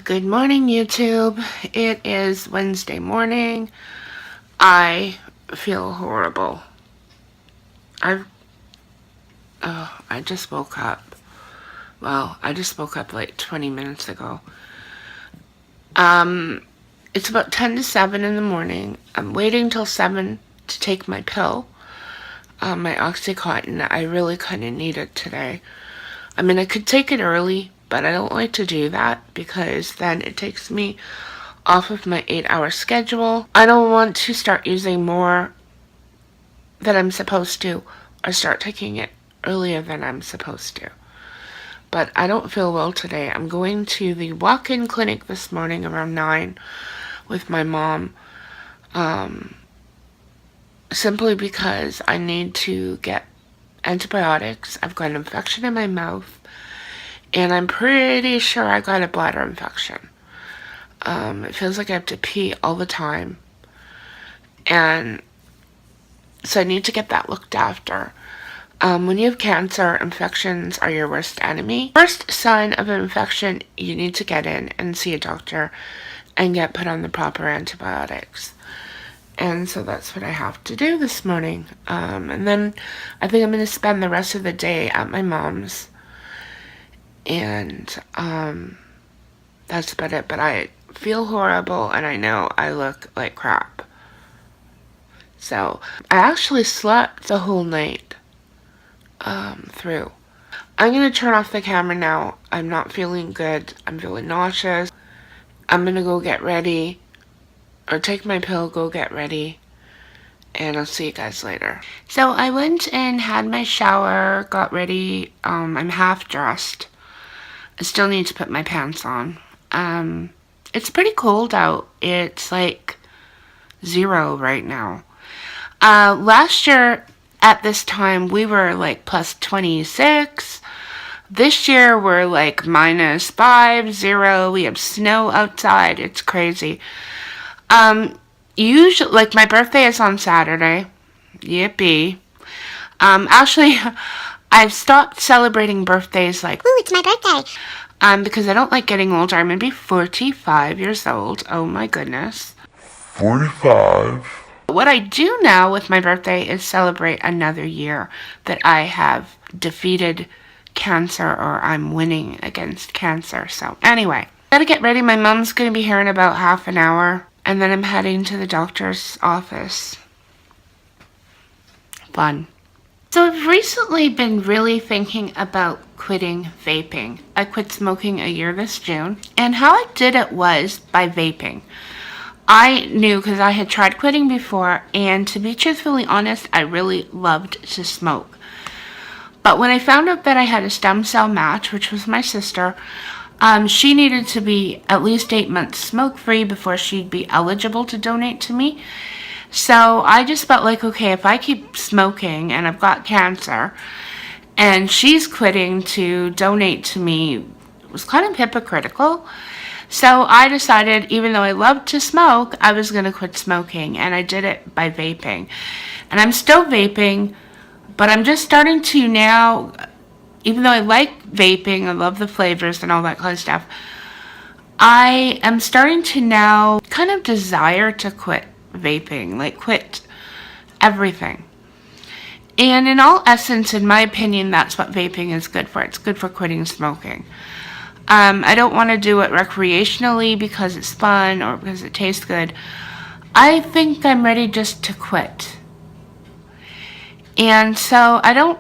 Good morning, YouTube. It is Wednesday morning. I feel horrible. I just woke up. Well, I just woke up like 20 minutes ago. It's about 10 to 7 in the morning. I'm waiting till 7 to take my pill. My Oxycontin. I really kind of need it today. I mean, I could take it early, but I don't like to do that because then it takes me off of my 8-hour schedule. I don't want to start using more than I'm supposed to or start taking it earlier than I'm supposed to. But I don't feel well today. I'm going to the walk-in clinic this morning around 9 with my mom, simply because I need to get antibiotics. I've got an infection in my mouth, and I'm pretty sure I got a bladder infection. It feels like I have to pee all the time, and so I need to get that looked after. When you have cancer, infections are your worst enemy. First sign of an infection, you need to get in and see a doctor and get put on the proper antibiotics. And so that's what I have to do this morning. And then I think I'm going to spend the rest of the day at my mom's. And that's about it. But I feel horrible, and I know I look like crap. So I actually slept the whole night through. I'm going to turn off the camera now. I'm not feeling good. I'm feeling nauseous. I'm going to go get ready, or take my pill, go get ready, and I'll see you guys later. So I went and had my shower, got ready. I'm half dressed. I still need to put my pants on. It's pretty cold out. It's like 0 right now. Last year at this time we were like plus 26. This year we're like -5, 0. We have snow outside. It's crazy. Usually, like, my birthday is on Saturday. Yippee. Actually, I've stopped celebrating birthdays like, ooh, it's my birthday. Because I don't like getting older. I'm going to be 45 years old. Oh my goodness. 45. What I do now with my birthday is celebrate another year that I have defeated cancer, or I'm winning against cancer. So anyway, gotta get ready. My mom's going to be here in about half an hour. And then I'm heading to the doctor's office. Fun. So I've recently been really thinking about quitting vaping. I quit smoking a year this June, and how I did it was by vaping. I knew, because I had tried quitting before, and to be truthfully honest, I really loved to smoke. But when I found out that I had a stem cell match, which was my sister, she needed to be at least 8 months smoke-free before she'd be eligible to donate to me. So I just felt like, okay, if I keep smoking and I've got cancer and she's quitting to donate to me, it was kind of hypocritical. So I decided, even though I loved to smoke, I was going to quit smoking, and I did it by vaping. And I'm still vaping, but I'm just starting to now, even though I like vaping, I love the flavors and all that kind of stuff, I am starting to now kind of desire to quit vaping, like quit everything. And in all essence, in my opinion, that's what vaping is good for. It's good for quitting smoking. I don't want to do it recreationally because it's fun or because it tastes good. I think I'm ready just to quit. And so I don't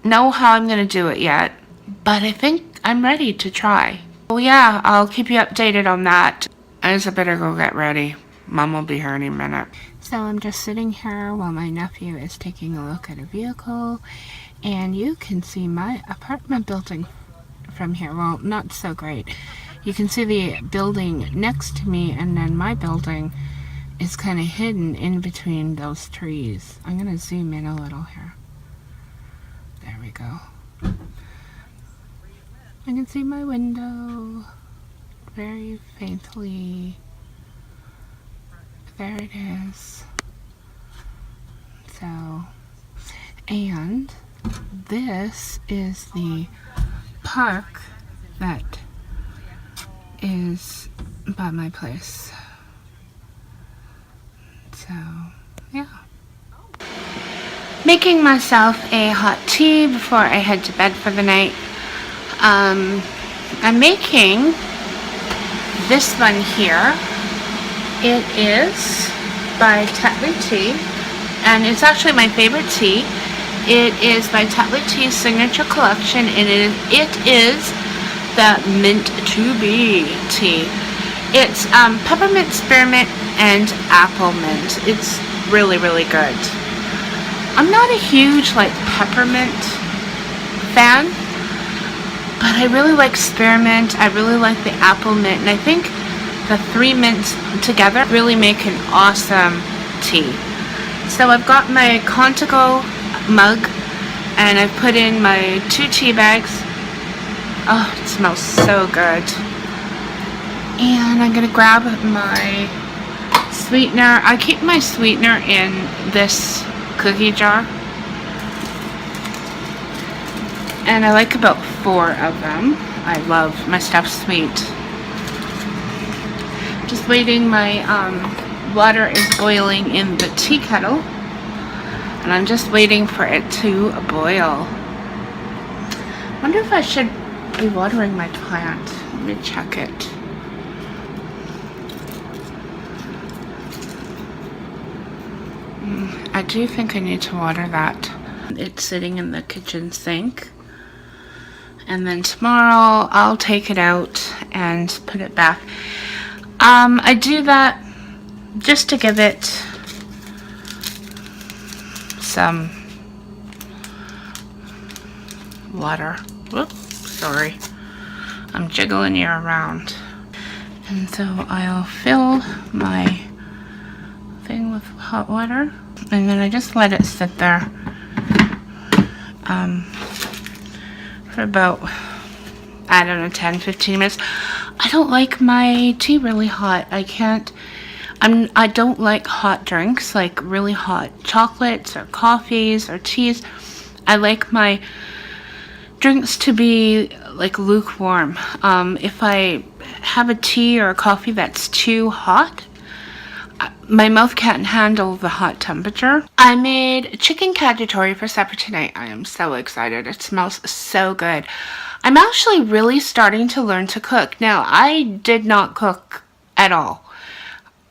know how I'm going to do it yet, but I think I'm ready to try. Well, yeah, I'll keep you updated on that. I just better go get ready. Mom will be here any minute. So I'm just sitting here while my nephew is taking a look at a vehicle, and you can see my apartment building from here. Well, not so great. You can see the building next to me, and then my building is kind of hidden in between those trees. I'm going to zoom in a little here. There we go. I can see my window very faintly. There it is. So, and this is the park that is by my place. So, yeah. Making myself a hot tea before I head to bed for the night. I'm making this one here. It is by Tetley Tea, and it's actually my favorite tea. It is by Tetley Tea's signature collection, and it is the Mint to Be tea. It's peppermint, spearmint, and apple mint. It's really, really good. I'm not a huge peppermint fan, but I really like spearmint. I really like the apple mint, and I think the three mints together really make an awesome tea. So I've got my Contigo mug, and I've put in my 2 tea bags. Oh, it smells so good. And I'm gonna grab my sweetener. I keep my sweetener in this cookie jar, and I like about 4 of them. I love my stuff sweet. Just waiting. My water is boiling in the tea kettle, and I'm just waiting for it to boil. Wonder if I should be watering my plant. Let me check it. I do think I need to water that. It's sitting in the kitchen sink, and then tomorrow I'll take it out and put it back. I do that just to give it some water. Whoops, sorry. I'm jiggling you around. And so I'll fill my thing with hot water, and then I just let it sit there for about, I don't know, 10-15 minutes. I don't like my tea really hot. I don't like hot drinks, like really hot chocolates or coffees or teas. I like my drinks to be like lukewarm. If I have a tea or a coffee that's too hot, my mouth can't handle the hot temperature. I made chicken cacciatore for supper tonight. I am so excited. It smells so good. I'm actually really starting to learn to cook. Now, I did not cook at all.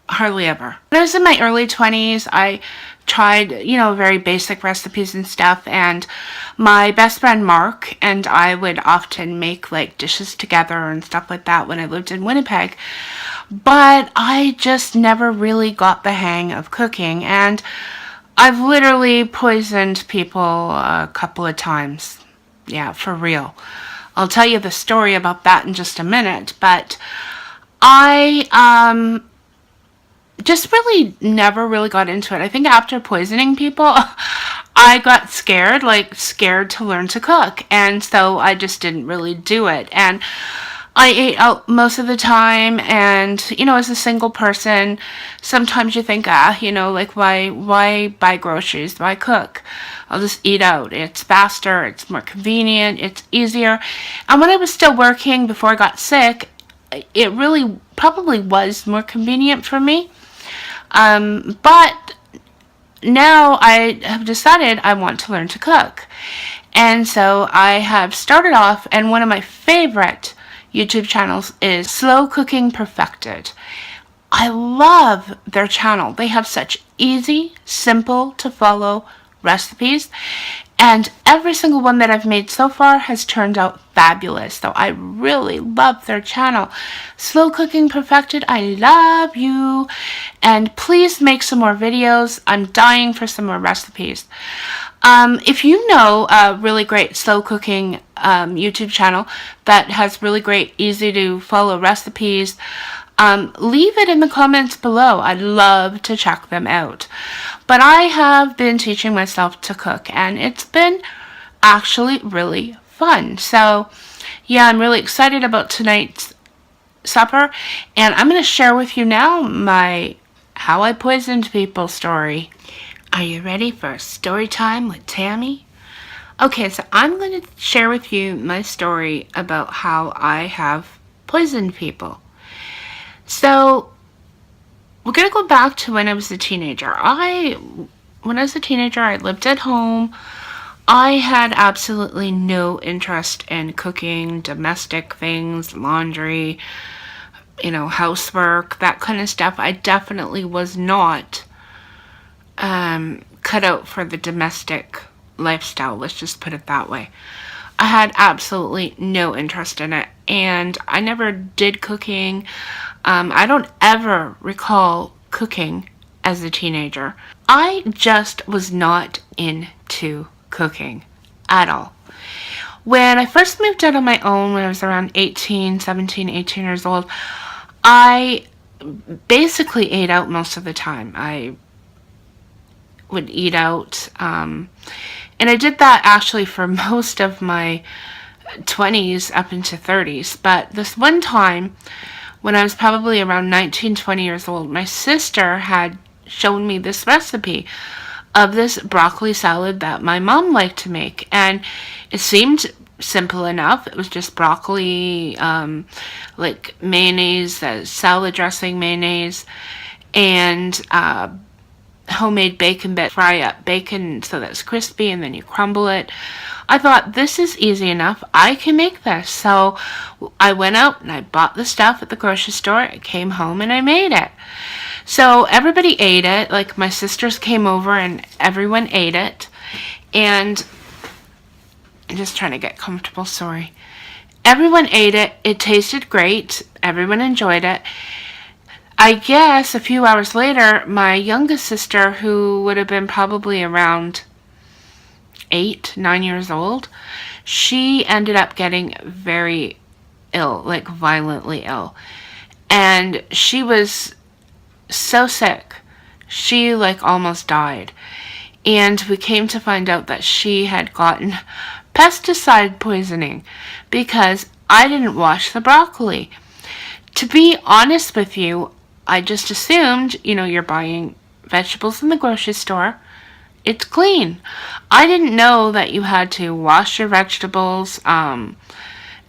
Hardly ever. When I was in my early 20s, I tried, very basic recipes and stuff, and my best friend Mark and I would often make dishes together and stuff like that when I lived in Winnipeg. But I just never really got the hang of cooking, and I've literally poisoned people a couple of times. Yeah, for real. I'll tell you the story about that in just a minute, but I just really never really got into it. I think after poisoning people, I got scared to learn to cook, and so I just didn't really do it. And I ate out most of the time, and as a single person, sometimes you think, why buy groceries? Why cook? I'll just eat out. It's faster, it's more convenient, it's easier. And when I was still working before I got sick, it really probably was more convenient for me. But now I have decided I want to learn to cook. And so I have started off, and one of my favorite YouTube channels is Slow Cooking Perfected. I love their channel. They have such easy, simple to follow recipes, and every single one that I've made so far has turned out fabulous. So I really love their channel. Slow Cooking Perfected, I love you. And please make some more videos. I'm dying for some more recipes. If you know a really great slow cooking YouTube channel that has really great, easy to follow recipes, leave it in the comments below. I'd love to check them out. But I have been teaching myself to cook, and it's been actually really fun. So yeah, I'm really excited about tonight's supper, and I'm going to share with you now my how I poisoned people story. Are you ready for story time with Tammy? Okay, so I'm going to share with you my story about how I have poisoned people. So we're going to go back to when I was a teenager. When I was a teenager, I lived at home. I had absolutely no interest in cooking, domestic things, laundry, housework, that kind of stuff. I definitely was not cut out for the domestic lifestyle, let's just put it that way. I had absolutely no interest in it, and I never did cooking. I don't ever recall cooking as a teenager. I just was not into cooking at all. When I first moved out on my own, when I was around 17, 18 years old, I basically ate out most of the time. I would eat out, and I did that actually for most of my 20s up into 30s. But this one time, when I was probably around 19, 20 years old, my sister had shown me this recipe of this broccoli salad that my mom liked to make, and it seemed simple enough. It was just broccoli, like mayonnaise, salad dressing mayonnaise, and homemade bacon bit. Fry up bacon so that it's crispy, and then you crumble it. I thought, this is easy enough. I can make this. So I went out and I bought the stuff at the grocery store. I came home and I made it. So everybody ate it. Like, my sisters came over and everyone ate it. And I'm just trying to get comfortable, sorry. Everyone ate it. It tasted great. Everyone enjoyed it. I guess a few hours later, my youngest sister, who would have been probably around 8, 9 years old, she ended up getting very ill, like violently ill. And she was so sick. She like almost died. And we came to find out that she had gotten pesticide poisoning because I didn't wash the broccoli. To be honest with you, I just assumed, you're buying vegetables in the grocery store, it's clean. I didn't know that you had to wash your vegetables, and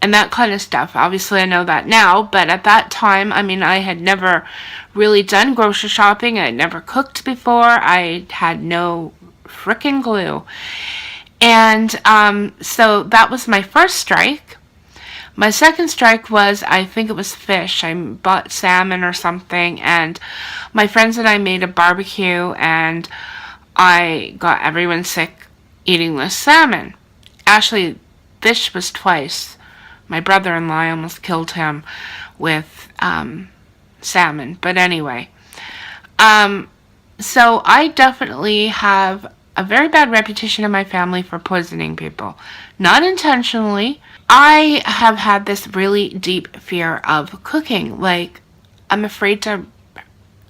that kind of stuff. Obviously, I know that now, but at that time, I had never really done grocery shopping. I had never cooked before. I had no frickin' clue. And so that was my first strike. My second strike was, I think it was fish. I bought salmon or something, and my friends and I made a barbecue, and I got everyone sick eating this salmon. Actually, this was twice. My brother-in-law, almost killed him with salmon. But anyway, so I definitely have a very bad reputation in my family for poisoning people. Not intentionally. I have had this really deep fear of cooking. Like, I'm afraid to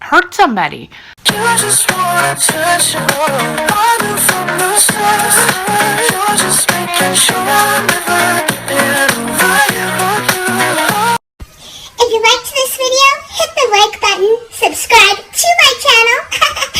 hurt somebody. You just want attention, running from the stars. You're just making sure I'm never getting over you. If you liked this video, hit the like button, subscribe to my channel.